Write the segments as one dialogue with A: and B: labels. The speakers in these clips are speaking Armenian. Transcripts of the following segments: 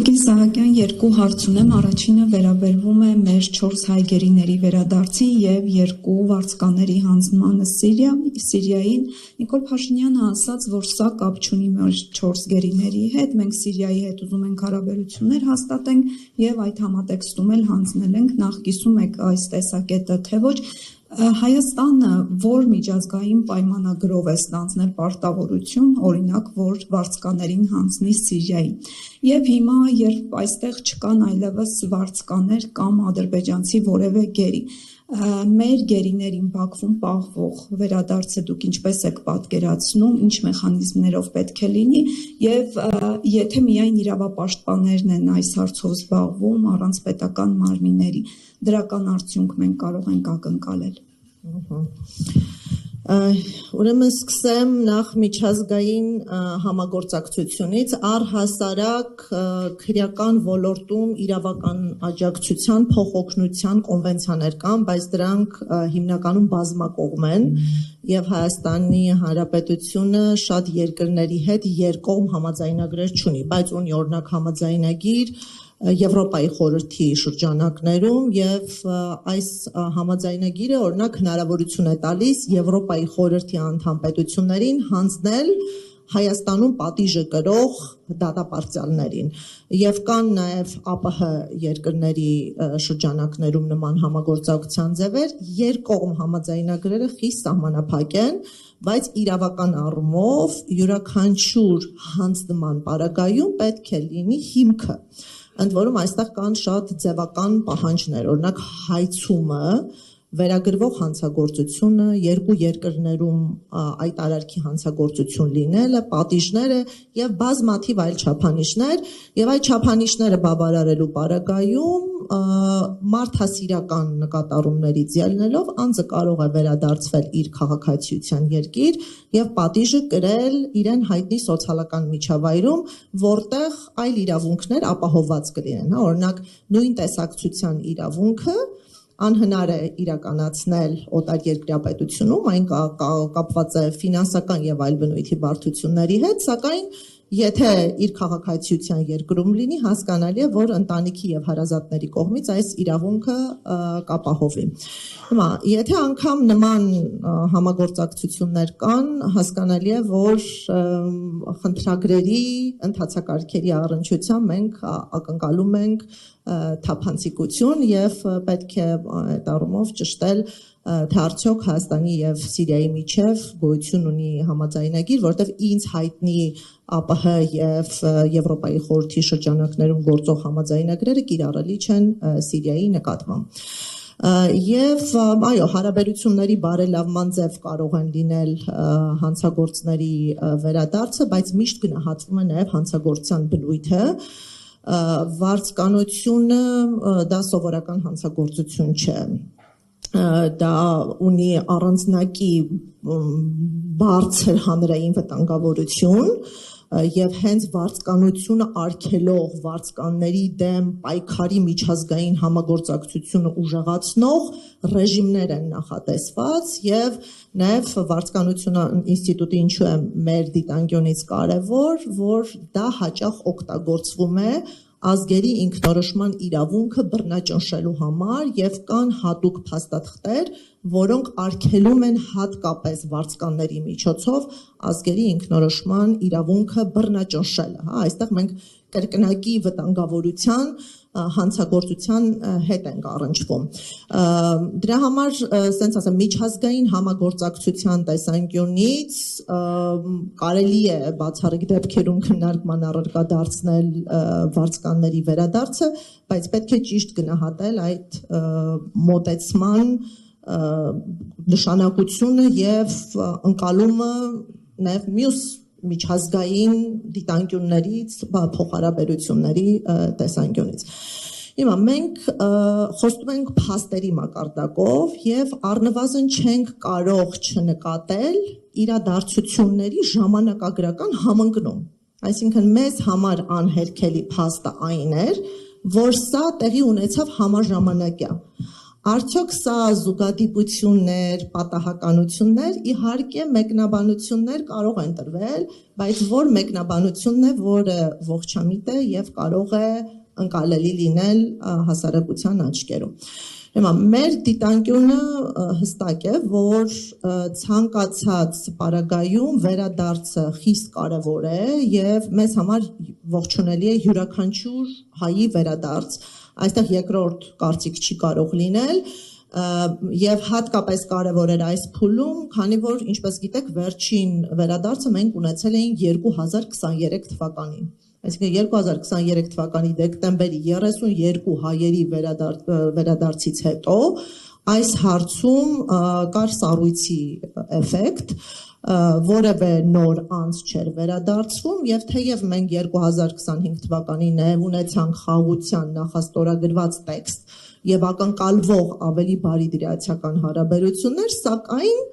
A: Տիկին Սահակյան, երկու հարց ունեմ, առաջինը վերաբերվում է մեր 4 հայ գերիների վերադարձին եւ 2 վարձկաների հանձնմանը Սիրիային։ Նիկոլ Փաշինյանը ասաց, որ սա կապ չունի մեր 4 գերիների հետ, մենք Սիրիայի հետ ուզում ենք հարաբերություններ հաստատենք եւ այդ համատեքստում էլ հանձնել ենք, նախ կիսում եք այս տեսակետը, թե ոչ։ Հայաստանը որ միջազգային պայմանագրով է ստանձնել պարտավորություն, օրինակ, որ վարձկաներին հանձնի Սիրիային։ Եվ հիմա, երբ այստեղ չկան այլևս վարձկաներ կամ ադրբեջանցի որևէ գերի, մեր գերիներին Բաքվում պահվող վերադարձը դուք ինչպես եք պատկերացնում, ինչ մեխանիզմներով պետք է լինի եւ եթե միայն իրավապաշտպաններն են այս հարցով զբաղվում առանց պետական մարմինների, դրական արդյունք մենք կարող ենք ակնկալել։
B: Ուրեմն սկսեմ նախ միջազգային համագործակցությունից, առհասարակ քրեական ոլորտում իրավական աջակցության փոխօգնության կոնվենցիաներ կան, բայց դրանք հիմնականում բազմակողմ են եւ Հայաստանի Հանրապետությունը շատ երկրների հետ երկկողմ համաձայնագրեր չունի, բայց ունի օրինակ համաձայնագիր Եվրոպայի խորհրդի շրջանակներում եւ այս համաձայնագիրը օրինակ հնարավորություն է տալիս Եվրոպայի խորհրդի անդամ պետություններին հանձնել Հայաստանում պատիժը կրող դատապարտյալներին եւ կան նաեւ ԱՊՀ երկրների շրջանակներում նման համագործակցության ձևեր, երկկողմ համաձայնագրերը խիստ սահմանափակ են, բայց իրավական առումով յուրաքանչյուր հանձնման պարագայում պետք է լինի հիմքը ընդ որում այստեղ կան շատ ձևական պահանջներ, օրինակ հայցումը, վերագրվող հանցագործությունը, երկու երկրներում այդ արարքի հանցագործություն լինելը, պատիժները եւ բազմաթիվ այլ չափանիշներ, եւ այդ չափանիշները բավարարելու պարագայում մարդասիրական նկատառումներից ելնելով անձը կարող է վերադարձվել իր քաղաքացիության երկիր եւ պատիժը կրել իրեն հայտնի սոցիալական միջավայրում, որտեղ այլ իրավունքներ ապահովված կլինեն, օրինակ նույն տեսակցության իրավունքը անհնար է իրականացնել օտարերկրյա պետությունում, այն կապված է ֆինանսական եւ այլ բնույթի բարդությունների հետ, սակայն եթե իր քաղաքացիության երկրում լինի, հասկանալի է, որ ընտանիքի եւ հարազատների կողմից այս իրավունքը կապահովի։ Հիմա, եթե անգամ նման համագործակցություններ կան, հասկանալի է, որ խնդրագրերի ընթացակարգերի առնչությամբ մենք ակնկալում ենք թափանցիկություն եւ պետք է այդ առումով ճշտել թե արդյոք Հայաստանի եւ Սիրիայի միջև գոյություն ունի համաձայնագիր, որտեղ ինձ հայտնի ԱՊՀ եւ Եվրոպայի խորհրդի շրջանակներում գործող համաձայնագրերը կիրառելի չեն Սիրիայի նկատմամբ։ Եվ այո, հարաբերությունների բարելավման ձև կարող են լինել հանցագործների վերադարձը, բայց միշտ գնահատվում է նաեւ հանցագործության բնույթը, վարձկանությունը դա սովորական հանցագործություն չէ, դա ունի առանձնակի բարձր հանրային վտանգավորություն եւ հենց վարձկանությունը արգելող վարձկանների դեմ պայքարի միջազգային համագործակցությունը ուժեղացնող ռեժիմներ են նախատեսված եւ նաեւ վարձկանությունը ինստիտուտի ինչու է մեր դիտանկյունից կարեւոր, որ դա հաճախ օգտագործվում է ազգերի ինքնորոշման իրավունքը բռնաճնշելու համար եւ կան հատուկ փաստաթղթեր, որոնք արգելում են հատկապես վարձկանների միջոցով ազգերի ինքնորոշման իրավունքը բռնաճնշելը, հա, այստեղ մենք կրկնակի վտանգավորության հանցագործության հետ ենք առնչվում։ Դրա համար, ասենց ասեմ, միջազգային համագործակցության տեսանկյունից կարելի է բացառիկ դեպքերում քննարկման առարկա դարձնել վարձկանների վերադարձը, բայց պետք է ճիշտ գնահատել այդ մոտեցման նշանակությունը եւ ընկալումը նաեւ մյուս միջազգային դիտանկյուններից, փոխհարաբերությունների տեսանկյունից։ Հիմա մենք խոսում ենք փաստերի մակարդակով եւ առնվազն չենք կարող չնկատել իրադարձությունների ժամանակագրական համընկնում։ Այսինքն մեզ համար անհերքելի փաստը այն էր, որ սա տեղի ունեցավ համաժամանակյա։ Արդյոք սա զուգադիպություններ, պատահականություններ, իհարկե մեկնաբանություններ կարող են տրվել, բայց որ մեկնաբանությունն է, որը ողջամիտ է եւ կարող է ընկալելի լինել հասարակության աչքերում։ Հիմա մեր դիտանկյունը հստակ է, որ ցանկացած պարագայում վերադարձը խիստ կարևոր է եւ մեզ համար ողջունելի է յուրաքանչյուր հայի վերադարձ։ Այստեղ երկրորդ կարծիք չի կարող լինել եւ հատկապես կարեւոր էր այս փուլում, քանի որ ինչպես գիտեք, վերջին վերադարձը մենք ունեցել էինք 2023 թվականին։ Այսինքն 2023 թվականի դեկտեմբերի 32 հայերի վերադարձից հետո այս հարցում կար սառույցի էֆեկտ, որևէ նոր անձ չէր վերադարձվում եւ թեև մենք 2025 թվականին նաև ունեցանք խաղաղության նախաստորագրված տեքստ եւ ակնկալվող ավելի բարի դրացիական հարաբերություններ, սակայն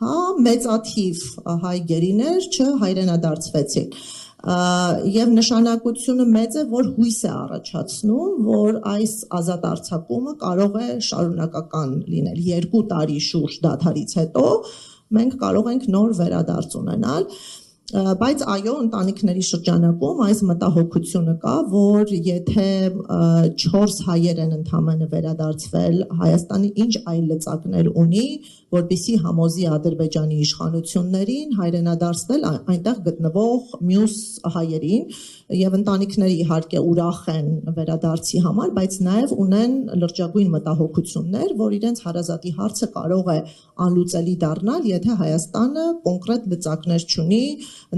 B: մեծաթիվ հայ գերիներ չհայրենադարձվեցին։ Եվ նշանակությունը մեծ է, որ հույս է առաջացնում, որ այս ազատ արձակումը կարող է շարունակական լինել 2 տարի շուրջ դադարից հետո մենք կարող ենք նոր վերադարձ ունենալ, բայց այո, ընտանիքների շրջանակում այս մտահոգությունը կա, որ եթե 4 հայեր են ընդամենը վերադարձվել, Հայաստանի ինչ այլ լծակներ ունի, որպեսզի համոզի Ադրբեջանի իշխանություններին հայրենադարձնել այնտեղ գտնվող մյուս հայերին եւ ընտանիքները իհարկե ուրախ են վերադարձի համար, բայց նաեւ ունեն լրջագույն մտահոգություններ, որ իրենց հարազատի հարցը կարող է անլուծելի դառնալ, եթե Հայաստանը կոնկրետ լծակներ չունի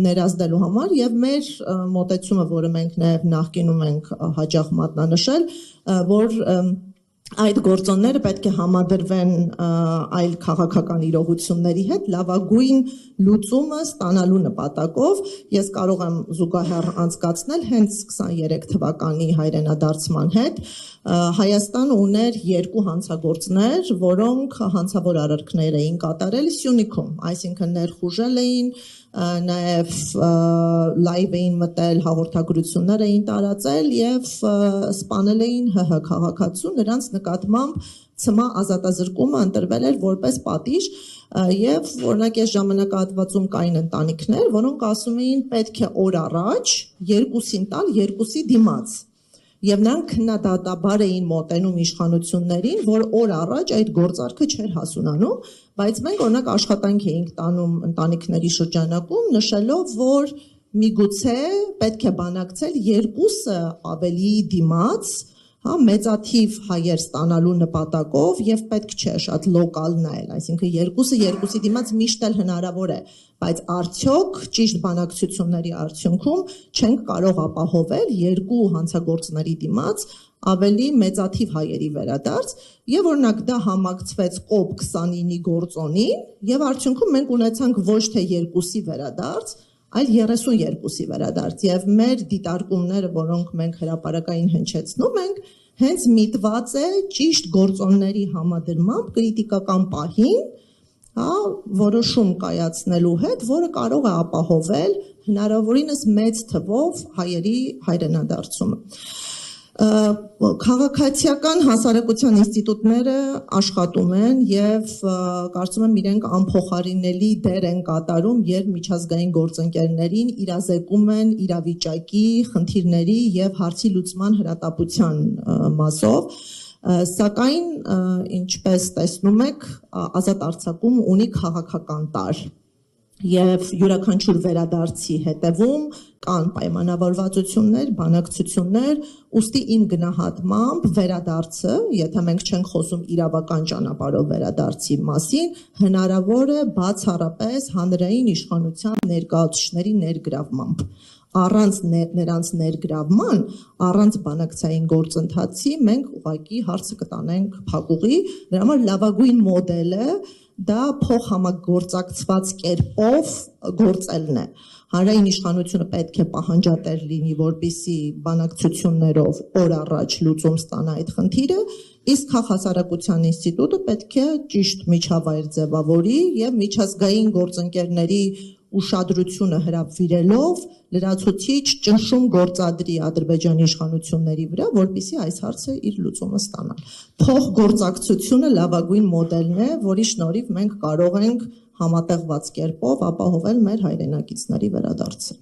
B: ներազդելու համար եւ մեր մոտեցումը, որը մենք նաեւ նախկինում ենք հաճախ մատնանշել, որ այդ գործոնները պետք է համադրվեն այլ քաղաքական իրողությունների հետ լավագույն լուծումը ստանալու նպատակով ես կարող եմ զուգահեռ անցկացնել հենց 23 թվականի հայրենադարձման հետ Հայաստանը ուներ 2 հանցագործներ, որոնք հանցավոր արարքներ էին կատարել Սյունիքում, այսինքն ներխուժել էին, նաև լայվ էին մտել, հաղորդագրություններ էին տարածել եւ սպանել էին ՀՀ քաղաքացու, նրանց նկատմամբ ցմահ ազատազրկումը ընտրվել էր որպես պատիժ եւ օրինակ այս ժամանակահատվածում կային ընտանիքներ, որոնք ասում էին պետք է օր առաջ 2-ին տալ 2-ի դիմաց Եվ նրանք քննադատաբար էին մոտենում իշխանություններին, որ օր առաջ այդ գործարքը չէր հասունանում, բայց մենք օրինակ աշխատանք էինք տանում ընտանիքների շրջանակում, նշելով, որ միգուցե պետք է բանակցել 2-ը ավելի դիմաց, մեծաթիվ հայեր ստանալու նպատակով եւ պետք չէ շատ լոկալ նայել, այսինքն 2-ի դիմաց միշտ էլ հնարավոր է, բայց արդյոք ճիշտ բանակցությունների արդյունքում չենք կարող ապահովել 2 հանցագործների դիմաց ավելի մեծաթիվ հայերի վերադարձ եւ օրինակ դա համակցվեց կոպ 29-ի գործոնին եւ արդյունքում մենք ունեցանք ոչ թե 2-ի վերադարձ այլ 32-ի վերադարձ եւ մեր դիտարկումները, որոնք մենք հրապարակային հնչեցնում ենք, հենց միտված է ճիշտ գործոնների համադրմամբ կրիտիկական պահին, որոշում կայացնելու հետ, որը կարող է ապահովել հնարավորինս մեծ թվով հայերի հայրենադարձումը։ Քաղաքացիական հասարակության ինստիտուտները աշխատում են եւ կարծում եմ իրենք անփոխարինելի դեր են կատարում, երբ միջազգային գործընկերներին իրազեկում են իրավիճակի, խնդիրների եւ հարցի լուծման հրատապության մասով, սակայն ինչպես տեսնում եք, ազատ արձակում ունի քաղաքական տարր եւ յուրաքանչյուր վերադարձի հետևում կան պայմանավորվածություններ, բանակցություններ, ուստի իմ գնահատմամբ վերադարձը, եթե մենք չենք խոսում իրավական ճանապարհով վերադարձի մասին, հնարավոր է բացառապես հանրային իշխանության ներկայացուցիչների ներգրավմամբ։ Առանց նրանց ներգրավման, առանց բանակցային գործընթացի մենք ուղղակի հարցը կտանենք փակուղի, դրա համար լավագույն մոդելը դա փոխհամագործակցված կերպով գործելն է։ Հանրային իշխանությունը պետք է պահանջատեր լինի, որպեսզի բանակցություններով օր առաջ լուծում ստանա այդ խնդիրը, իսկ Հասարակության ինստիտուտը պետք է ճիշտ միջավայր ձևավորի եւ միջազգային գործընկերների ուշադրությունը հրավիրելով լրացուցիչ ճնշում գործադրի Ադրբեջանի իշխանությունների վրա, որպեսզի այս հարցը իր լուծումը ստանան։ Փոխգործակցությունը լավագույն մոդելն է, որի շնորհիվ մենք կարող ենք համատեղված կերպով ապահովել մեր հայրենակիցների վերադարձը։